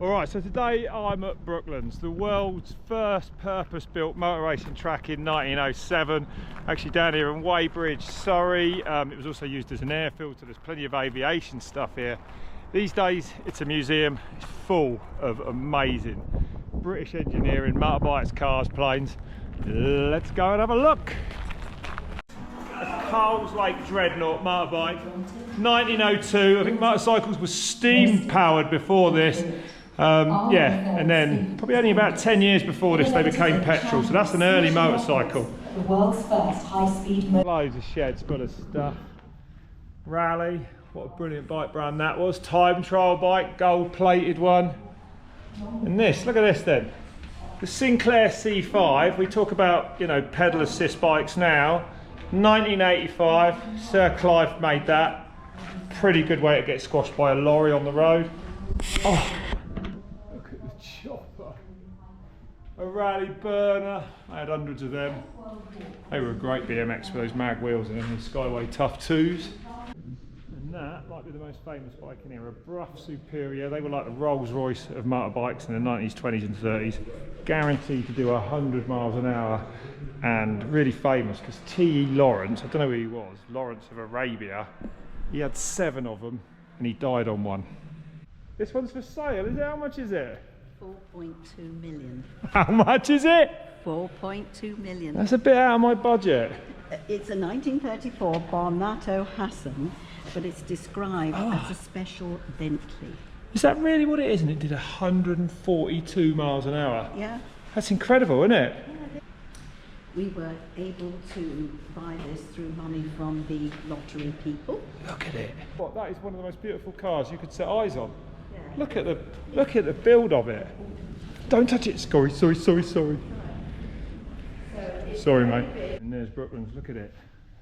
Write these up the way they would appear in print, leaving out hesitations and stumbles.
Alright, so today I'm at Brooklands, the world's first purpose-built motor racing track in 1907, actually down here in Weybridge, Surrey. It was also used as an airfield, so there's plenty of aviation stuff here. These days it's a museum, it's full of amazing British engineering, motorbikes, cars, planes. Let's go and have a look. A Carl's Lake Dreadnought motorbike, 1902. I think motorcycles were steam powered before this. Yeah, and then probably only about 10 years before this they became petrol, so that's an early motorcycle. The world's first high-speed loads of sheds full of stuff. Rally, what a brilliant bike brand that was. Time trial bike, gold plated one. And this, look at this then. The Sinclair C5, we talk about, you know, pedal assist bikes now. 1985, Sir Clive made that. Pretty good way to get squashed by a lorry on the road. Oh. Chopper, a rally burner. I had hundreds of them. They were a great BMX with those mag wheels and then the Skyway Tough 2s. And that might be the most famous bike in here, a Brough Superior. They were like the Rolls Royce of motorbikes in the 90s, 20s and 30s. Guaranteed to do 100 miles an hour and really famous because T.E. Lawrence, I don't know who he was, Lawrence of Arabia, he had 7 of them and he died on one. This one's for sale, is it? How much is it? 4.2 million. How much is it? 4.2 million. That's a bit out of my budget. It's a 1934 Barnato Hassan, but it's described as a special Bentley. Is that really what it is? And it did 142 miles an hour. Yeah. That's incredible, isn't it? We were able to buy this through money from the lottery people. Look at it. What? That is one of the most beautiful cars you could set eyes on. Yeah. Look at the build of it. Don't touch it. Sorry. Sorry, mate. And there's Brooklands. Look at it.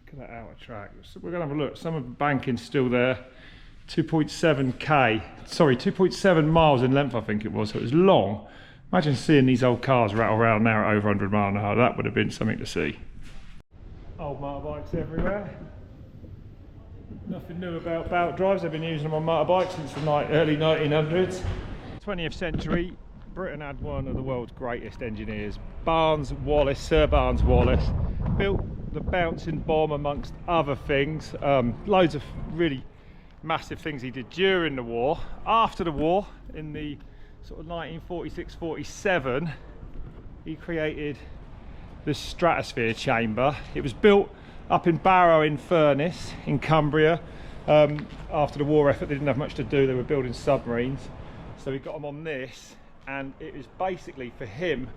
Look at that outer track. So we're going to have a look. Some of the banking's still there. 2.7 miles in length, I think it was. So it was long. Imagine seeing these old cars rattle around now at over 100 miles an hour. That would have been something to see. Old motorbikes everywhere. Nothing new about belt drives. They've been using them on motorbikes since the early 1900s. 20th century, Britain had one of the world's greatest engineers, Wallis, Sir Barnes Wallis. Built the bouncing bomb amongst other things. Loads of really massive things he did during the war. After the war, in the sort of 1946-47, he created the Stratospheric chamber. It was built up in Barrow-in-Furness in Cumbria. After the war effort, they didn't have much to do. They were building submarines, so we got them on this, and it was basically for him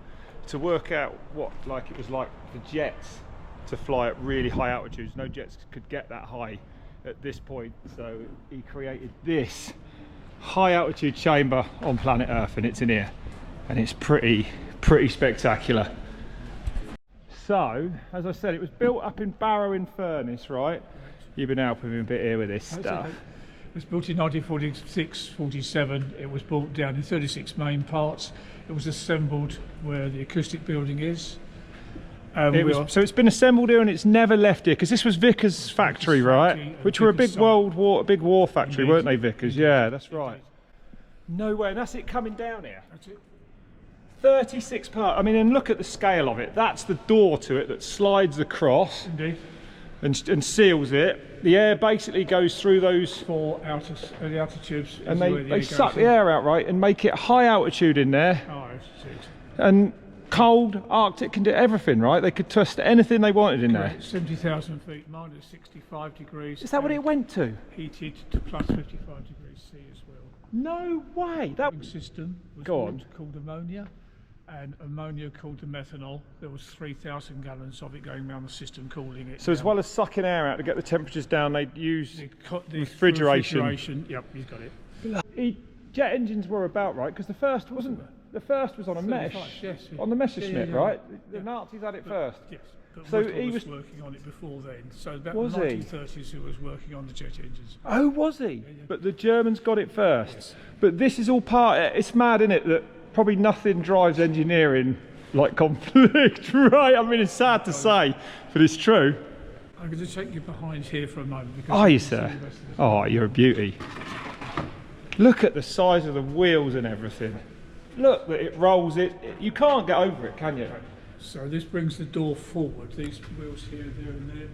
to work out what it was like for jets to fly at really high altitudes. No jets could get that high at this point, so he created this high altitude chamber on planet Earth, and it's in here, and it's pretty spectacular. So, as I said, it was built up in Barrow-in-Furness, right? You've been helping me a bit here with this stuff. It was built in 1946-47. It was brought down in 36 main parts. It was assembled where the acoustic building is. So it's been assembled here and it's never left here, because this was Vickers' factory, right? Which were a big war factory, weren't they, Vickers? Yeah, that's right. No way, and that's it coming down here. That's it. 36 parts. I mean, and look at the scale of it. That's the door to it that slides across. Indeed. And seals it. The air basically goes through those 4 outer tubes, and they suck the air out, right, and make it high altitude in there. Oh, that's it. And cold, Arctic, can do everything, right? They could test anything they wanted in there. 70,000 feet, minus 65 degrees. Is that what it went to? Heated to plus 55 degrees C as well. No way. That system was called ammonia, and ammonia called the methanol. There was 3,000 gallons of it going around the system, cooling it. So as well as sucking air out to get the temperatures down, they'd use the refrigeration. Yep, you've got it. Jet engines were about, right? Because the first was on a mesh, yes, on the Messerschmitt, yeah. right? The Nazis had it first. Yes, but so he was working on it before then. So about was the 1930s, he was working on the jet engines. Oh, was he? Yeah. But the Germans got it first. Yes. But this is all part. It's mad, isn't it? That probably nothing drives engineering like conflict, right? I mean, it's sad to say, but it's true. I'm going to take you behind here for a moment. Are you, sir? Oh, you're a beauty. Look at the size of the wheels and everything. Look that it rolls it. You can't get over it, can you? So this brings the door forward. These wheels here, there and there.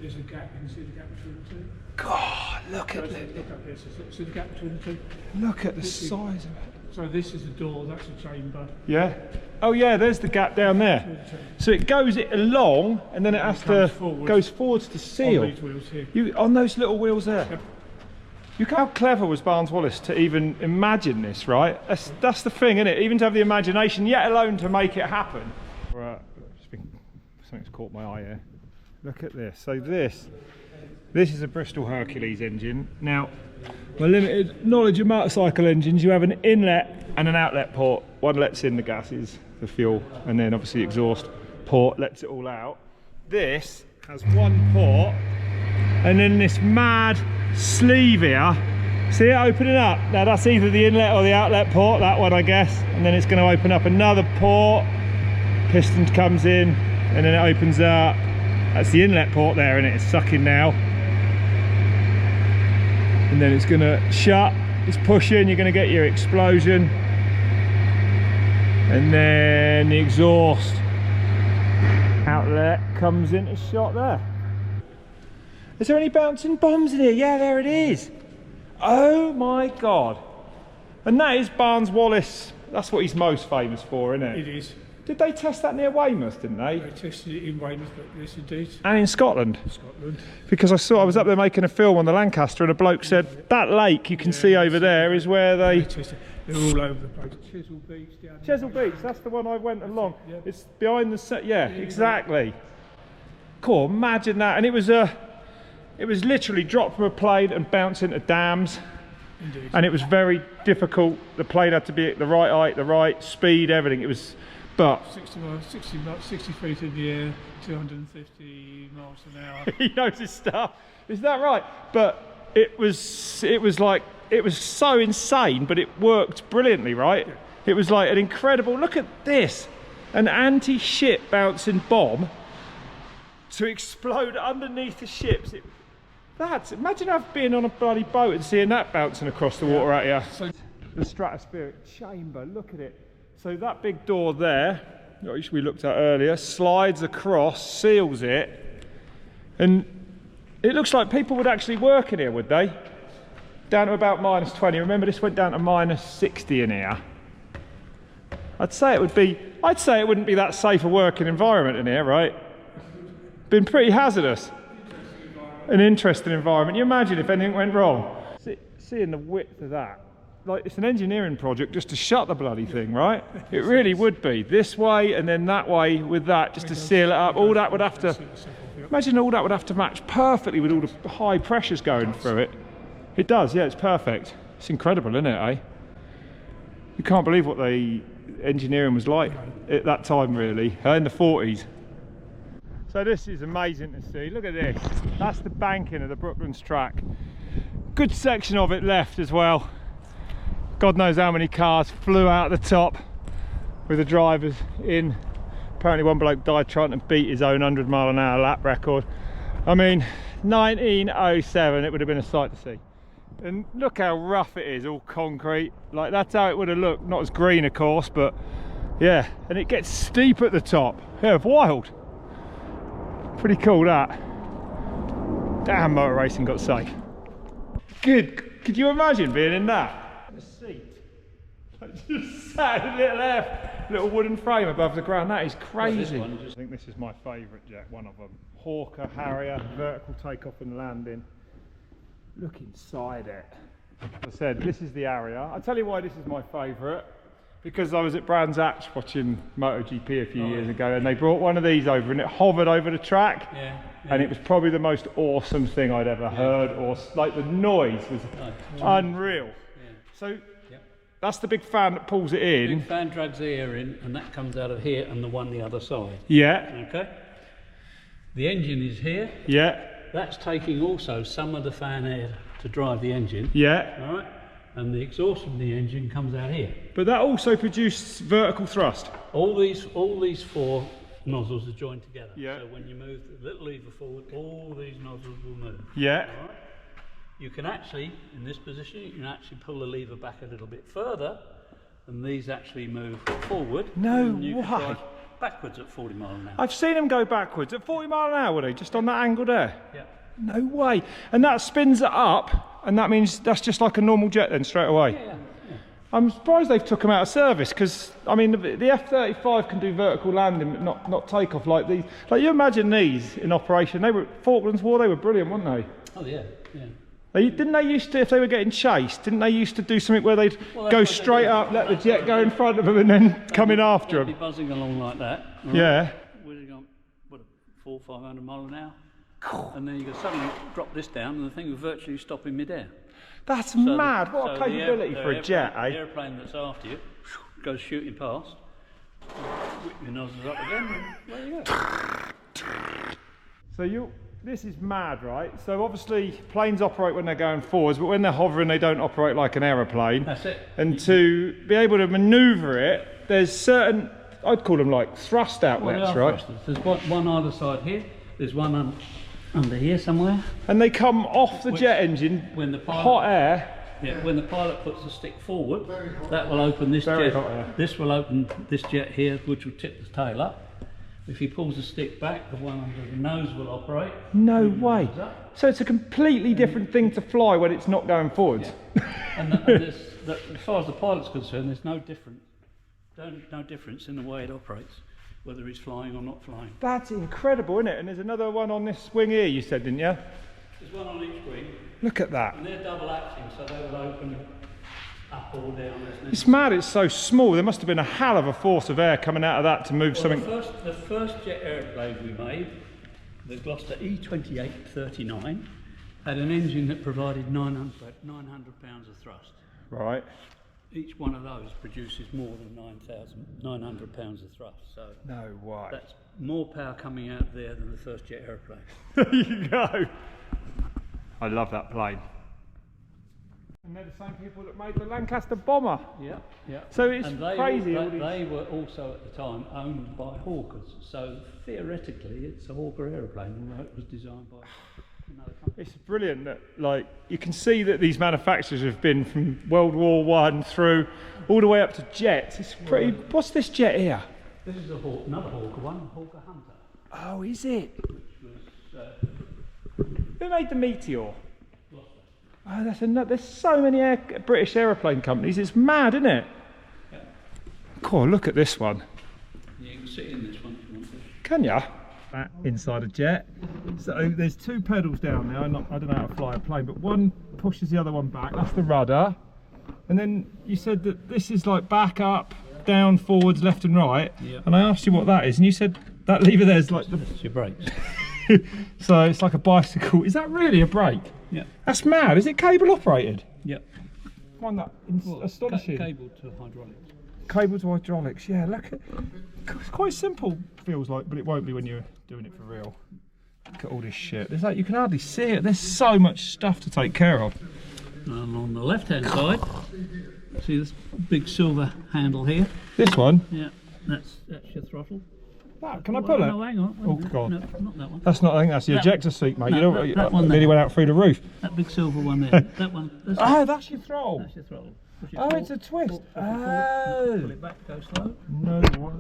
There's a gap, you can see the gap between the two. God, look at it. Look up here, see the gap between the two? Look at the size of it. So this is the door, that's a chamber. Yeah. Oh yeah, there's the gap down there. So it goes it along and then it has to goes forwards to seal. On these wheels here. On those little wheels there. Yep. Look how clever was Barnes Wallis to even imagine this, right? That's the thing, isn't it? Even to have the imagination, yet alone to make it happen. Right, something's caught my eye here. Look at this. So this is a Bristol Hercules engine. Now, my limited knowledge of motorcycle engines, you have an inlet and an outlet port. One lets in the gases, the fuel, and then obviously the exhaust port lets it all out. This has one port, and then this mad sleeve here. See it opening up? Now that's either the inlet or the outlet port, that one I guess, and then it's going to open up another port. Piston comes in, and then it opens up. That's the inlet port there, and it's sucking now. And then it's going to shut, it's pushing, you're going to get your explosion. And then the exhaust outlet comes into shot there. Is there any bouncing bombs in here? Yeah, there it is. Oh my God. And that is Barnes Wallis. That's what he's most famous for, isn't it? It is. Did they test that near Weymouth, didn't they? They tested it in Weymouth, but yes indeed. And in Scotland? Scotland. Because I was up there making a film on the Lancaster and a bloke said, that lake you can see over there is where they... They're all over the place. Chisel Beach down here. Chisel Beach, that's the one I went along. Yeah. It's behind the set, yeah, exactly. Cool, imagine that. And it was literally dropped from a plane and bounced into dams. Indeed. And it was very difficult. The plane had to be at the right height, the right speed, everything. It was, but 60 feet in the air, 250 miles an hour. he knows his stuff. Is that right? But it was so insane, but it worked brilliantly, right? Yeah. It was like an incredible. Look at this, an anti-ship bouncing bomb to explode underneath the ships. Imagine being on a bloody boat and seeing that bouncing across the water at you. So, the Stratospheric chamber, look at it. So that big door there, which we looked at earlier, slides across, seals it, and it looks like people would actually work in here, would they? Down to about -20. Remember, this went down to -60 in here. I'd say it wouldn't be that safe a working environment in here, right? Been pretty hazardous. An interesting environment. You imagine if anything went wrong. Seeing the width of that, like it's an engineering project just to shut the bloody thing, right? It really would be. This way and then that way with that, just to seal it up. All that would have to, imagine all that would have to match perfectly with all the high pressures going through it. It does, yeah, it's perfect. It's incredible, isn't it, eh? You can't believe what the engineering was like at that time, really, in the 40s. So this is amazing to see. Look at this. That's the banking of the Brooklands track. Good section of it left as well. God knows how many cars flew out the top with the drivers in. Apparently one bloke died trying to beat his own 100-mile-an-hour lap record. I mean, 1907, it would have been a sight to see. And look how rough it is, all concrete. Like, that's how it would have looked. Not as green, of course, but yeah. And it gets steep at the top. Yeah, wild. Pretty cool, that. Damn, motor racing got safe. Good. Could you imagine being in that? The seat. Just sat in a little wooden frame above the ground. That is crazy. I think this is my favourite jet, one of them. Hawker, Harrier, vertical takeoff and landing. Look inside it. As I said, this is the Harrier. I'll tell you why this is my favourite. Because I was at Brands Hatch watching MotoGP a few years ago, and they brought one of these over and it hovered over the track. And it was probably the most awesome thing I'd ever heard, or like the noise was unreal. So that's the big fan that pulls it in. Big fan drags the air in, and that comes out of here and the one the other side. Yeah. Okay. The engine is here. Yeah. That's taking also some of the fan air to drive the engine. Yeah. All right. And the exhaust from the engine comes out here. But that also produces vertical thrust. All these four nozzles are joined together. Yeah. So when you move the little lever forward, all these nozzles will move. Yeah. All right. you can actually, in this position, you can actually pull the lever back a little bit further, and these actually move forward. No and you can way. drive backwards at 40 miles an hour. I've seen them go backwards at 40 mile an hour, would they? Just on that angle there? Yeah. No way. And that spins it up, and that means that's just like a normal jet then straight away. Yeah. I'm surprised they've took them out of service, because I mean the F-35 can do vertical landing but not takeoff like these. Like, you imagine these in operation. They were Falklands War, they were brilliant, weren't they? Oh yeah, yeah. Didn't they used to, if they were getting chased, didn't they used to do something where they'd Well, go that's what they straight do. up, let the jet go in front of them, and then come in after They'd be them? buzzing along like that. Right? Yeah. We're going, what, 400 or 500 miles an hour, and then you can suddenly drop this down, and the thing will virtually stop in midair. That's So mad. the- What a so the capability for a jet, The eh? airplane that's after you goes shooting past, whip your nozzles up again, and there you go. So this is mad, right? So obviously planes operate when they're going forwards, but when they're hovering they don't operate like an aeroplane. That's it. And to be able to manoeuvre it, there's certain, I'd call them like thrust outlets, Well, there are right? thrusters. There's one either side here. There's one under here somewhere. And they come off the jet engine, When the pilot, hot air. yeah, when the pilot puts the stick forward, that will open this Very jet. hot air. This will open this jet here, which will tip the tail up. If he pulls the stick back, the one under the nose will operate. No Move the way. nose up. So it's a completely different thing to fly when it's not going forwards. And as far as the pilot's concerned, there's no difference in the way it operates, whether he's flying or not flying. That's incredible, isn't it? And there's another one on this wing here, you said, didn't you? There's one on each wing, Look at that. and they're double acting, so they will open up or down. It's mad, it's so small. There must have been a hell of a force of air coming out of that to move something. The first jet aeroplane we made, the Gloucester E-2839, had an engine that provided 900 pounds of thrust. Right. Each one of those produces more than 900 pounds of thrust. So No way. that's more power coming out there than the first jet aeroplane. There you go. I love that plane. And they're the same people that made the Lancaster bomber. Yeah, yeah. So it's And crazy. all these- they were also at the time owned by hawkers. So theoretically, it's a hawker aeroplane, although it was designed by another company. It's brilliant that, like, you can see that these manufacturers have been from World War One through all the way up to jets. It's pretty. What's this jet here? This is another hawker one, Hawker Hunter. Oh, is it? Which was, Who made the Meteor? Oh, that's another. There's so many British aeroplane companies. It's mad, isn't it? Yeah. Cool. Look at this one. You can sit in this one if you want to. Can ya? That inside a jet. So there's two pedals down there. I don't know how to fly a plane, but one pushes the other one back. That's the rudder. And then you said that this is like back, up, down, forwards, left and right. Yeah. And I asked you what that is, and you said that lever there is like the. That's your brakes. So it's like a bicycle. Is that really a brake? Yeah. That's mad. Is it cable operated? Yep. I find that astonishing. Cabled to hydraulics. Cable to hydraulics. Yeah, look at. It's quite simple, feels like, but it won't be when you're doing it for real. Look at all this shit. There's like, you can hardly see it. There's so much stuff to take care of. And on the left-hand side, see this big silver handle here? This one. Yeah. That's your throttle. That, can I pull it? No, hang on. Oh, No, God. No, not that one. That's not. I think that's the That- ejector seat, mate. no, You don't. that one nearly there. went out through the roof. That big silver one there. That one. That's, Oh, that's your throttle. that's your throttle. Push it Oh, forward, it's a twist. pull it forward, pull Oh. it back, go slow. No way.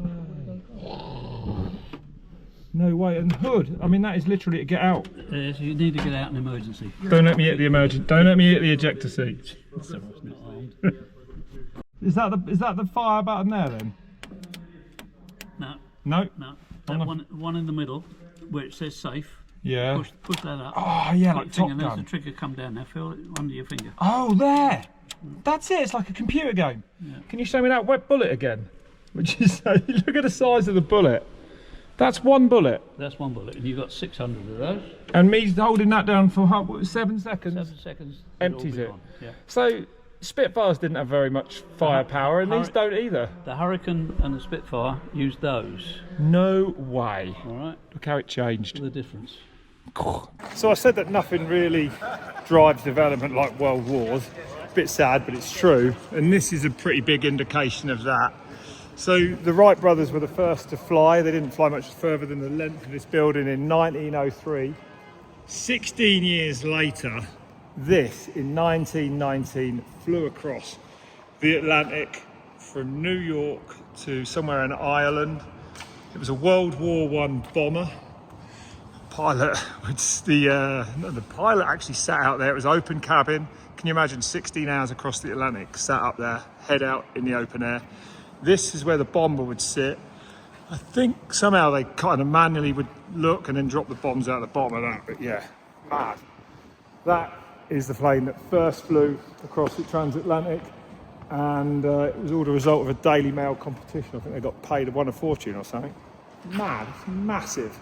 No way. And hood. I mean, that is literally to get out. Yes, you need to get out in emergency. Don't let me hit the emergency. Don't let me hit the ejector seat. So it's not armed. Is that the fire button there then? No, No. no. On That the- one in the middle, where it says safe. Yeah. Push that up. Oh yeah, like Quick Top finger, there's the Gun. trigger come down there. Feel it under your finger. Oh, there. That's it. It's like a computer game. Yeah. Can you show me that wet bullet again? Which is look at the size of the bullet. That's one bullet. That's one bullet, and you've got 600 of those. And me holding that down for 7 seconds. 7 seconds. Empties it'll be it. gone. Yeah. So Spitfires didn't have very much firepower, and these don't either. The Hurricane and the Spitfire used those. No way. All right. Look how it changed. The difference. So I said that nothing really drives development like world wars. A bit sad, but it's true. And this is a pretty big indication of that. So the Wright brothers were the first to fly. They didn't fly much further than the length of this building in 1903. 16 years later, This, in 1919, flew across the Atlantic from New York to somewhere in Ireland. It was a World War I bomber. The pilot actually sat out there. It was open cabin. Can you imagine 16 hours across the Atlantic, sat up there, head out in the open air? This is where the bomber would sit. I think somehow they kind of manually would look and then drop the bombs out the bottom of that. But yeah, mad. That is the plane that first flew across the transatlantic, and it was all the result of a Daily Mail competition. I think they got paid, won a fortune or something. Mad, it's massive.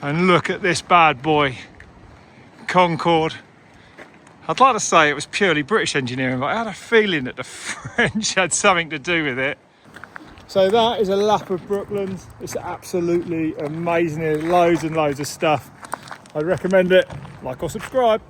And look at this bad boy, Concorde. I'd like to say it was purely British engineering, but I had a feeling that the French had something to do with it. So that is a lap of Brooklands. It's absolutely amazing. There's loads and loads of stuff. I'd recommend it. Like or subscribe.